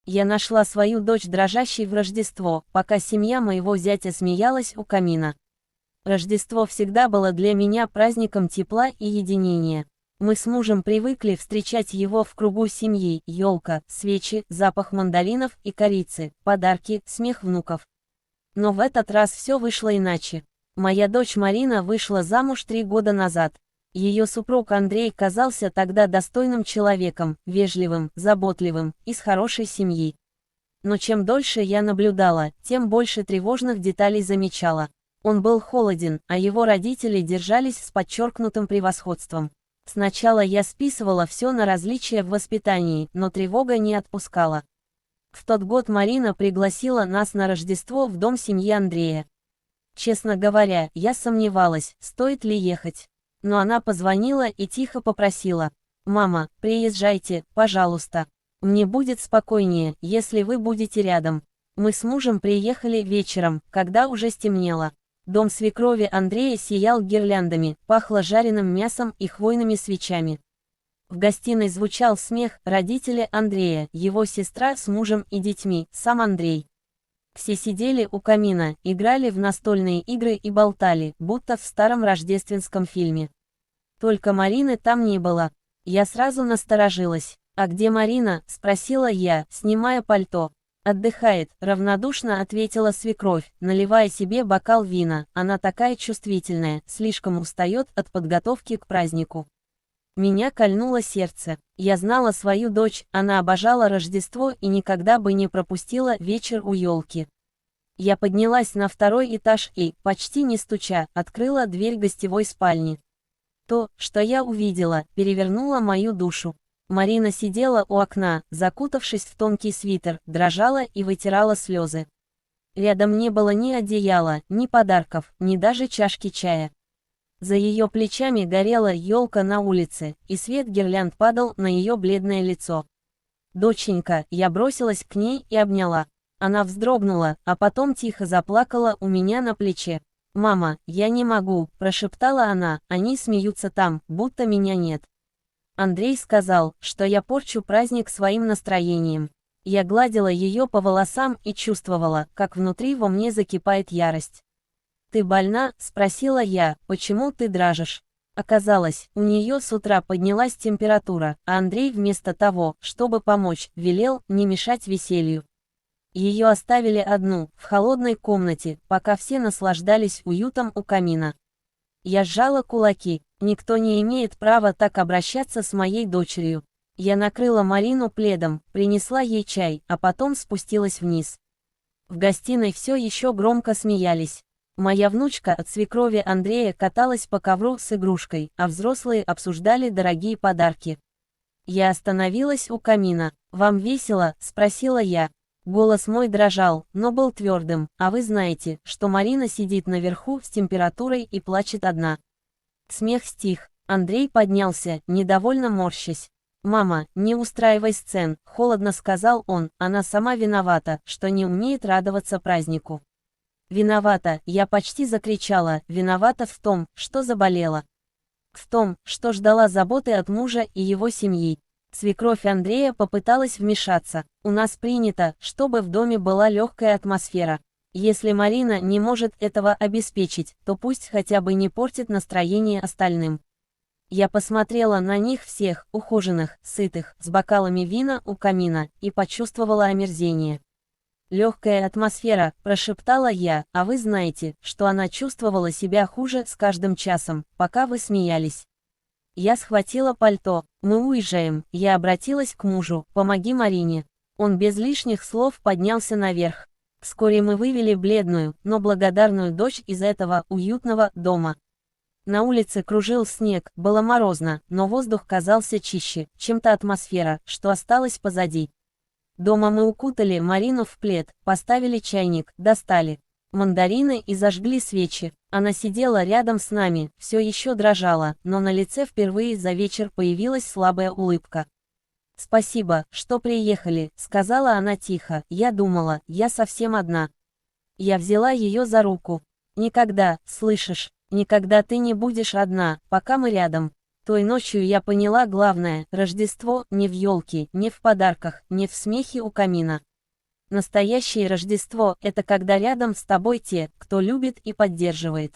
Я нашла свою дочь дрожащей в Рождество, пока семья моего зятя смеялась у камина. Рождество всегда было для меня праздником тепла и единения. Мы с мужем привыкли встречать его в кругу семьи: елка, свечи, запах мандаринов и корицы, подарки, смех внуков. Но в этот раз все вышло иначе. Моя дочь Марина вышла замуж 3 года назад. Ее супруг Андрей казался тогда достойным человеком, вежливым, заботливым, из хорошей семьи. Но чем дольше я наблюдала, тем больше тревожных деталей замечала. Он был холоден, а его родители держались с подчеркнутым превосходством. Сначала я списывала все на различия в воспитании, но тревога не отпускала. В тот год Марина пригласила нас на Рождество в дом семьи Андрея. Честно говоря, я сомневалась, стоит ли ехать. Но она позвонила и тихо попросила: «Мама, приезжайте, пожалуйста. Мне будет спокойнее, если вы будете рядом». Мы с мужем приехали вечером, когда уже стемнело. Дом свекрови Андрея сиял гирляндами, пахло жареным мясом и хвойными свечами. В гостиной звучал смех: родители Андрея, его сестра с мужем и детьми, сам Андрей. Все сидели у камина, играли в настольные игры и болтали, будто в старом рождественском фильме. Только Марины там не было. Я сразу насторожилась. «А где Марина?» – спросила я, снимая пальто. «Отдыхает», – равнодушно ответила свекровь, наливая себе бокал вина. Она такая чувствительная, слишком устает от подготовки к празднику. Меня кольнуло сердце. Я знала свою дочь, она обожала Рождество и никогда бы не пропустила вечер у елки. Я поднялась на 2-й этаж и, почти не стуча, открыла дверь гостевой спальни. То, что я увидела, перевернуло мою душу. Марина сидела у окна, закутавшись в тонкий свитер, дрожала и вытирала слезы. Рядом не было ни одеяла, ни подарков, ни даже чашки чая. За ее плечами горела елка на улице, и свет гирлянд падал на ее бледное лицо. «Доченька», я бросилась к ней и обняла. Она вздрогнула, а потом тихо заплакала у меня на плече. «Мама, я не могу», – прошептала она, – «они смеются там, будто меня нет». Андрей сказал, что я порчу праздник своим настроением. Я гладила ее по волосам и чувствовала, как внутри во мне закипает ярость. «Ты больна?» – спросила я, – «почему ты дрожишь?» Оказалось, у нее с утра поднялась температура, а Андрей вместо того, чтобы помочь, велел не мешать веселью. Ее оставили одну, в холодной комнате, пока все наслаждались уютом у камина. Я сжала кулаки. Никто не имеет права так обращаться с моей дочерью. Я накрыла Марину пледом, принесла ей чай, а потом спустилась вниз. В гостиной все еще громко смеялись. Моя внучка от свекрови Андрея каталась по ковру с игрушкой, а взрослые обсуждали дорогие подарки. Я остановилась у камина. «Вам весело?» – спросила я. Голос мой дрожал, но был твердым. «А вы знаете, что Марина сидит наверху с температурой и плачет одна». Смех стих. Андрей поднялся, недовольно морщась. «Мама, не устраивай сцен», – холодно сказал он, – «она сама виновата, что не умеет радоваться празднику». «Виновата», – я почти закричала, – «виновата в том, что заболела. В том, что ждала заботы от мужа и его семьи». Свекровь Андрея попыталась вмешаться. «У нас принято, чтобы в доме была легкая атмосфера. Если Марина не может этого обеспечить, то пусть хотя бы не портит настроение остальным». Я посмотрела на них всех, ухоженных, сытых, с бокалами вина у камина, и почувствовала омерзение. «Легкая атмосфера», – прошептала я, – «а вы знаете, что она чувствовала себя хуже с каждым часом, пока вы смеялись». Я схватила пальто. «Мы уезжаем», – я обратилась к мужу, – «помоги Марине». Он без лишних слов поднялся наверх. Вскоре мы вывели бледную, но благодарную дочь из этого уютного дома. На улице кружил снег, было морозно, но воздух казался чище, чем та атмосфера, что осталась позади. Дома мы укутали Марину в плед, поставили чайник, достали мандарины и зажгли свечи. Она сидела рядом с нами, все еще дрожала, но на лице впервые за вечер появилась слабая улыбка. «Спасибо, что приехали», — сказала она тихо, — «я думала, я совсем одна». Я взяла ее за руку. «Никогда, слышишь, никогда ты не будешь одна, пока мы рядом». Той ночью я поняла главное: Рождество не в елке, не в подарках, не в смехе у камина. Настоящее Рождество – это когда рядом с тобой те, кто любит и поддерживает.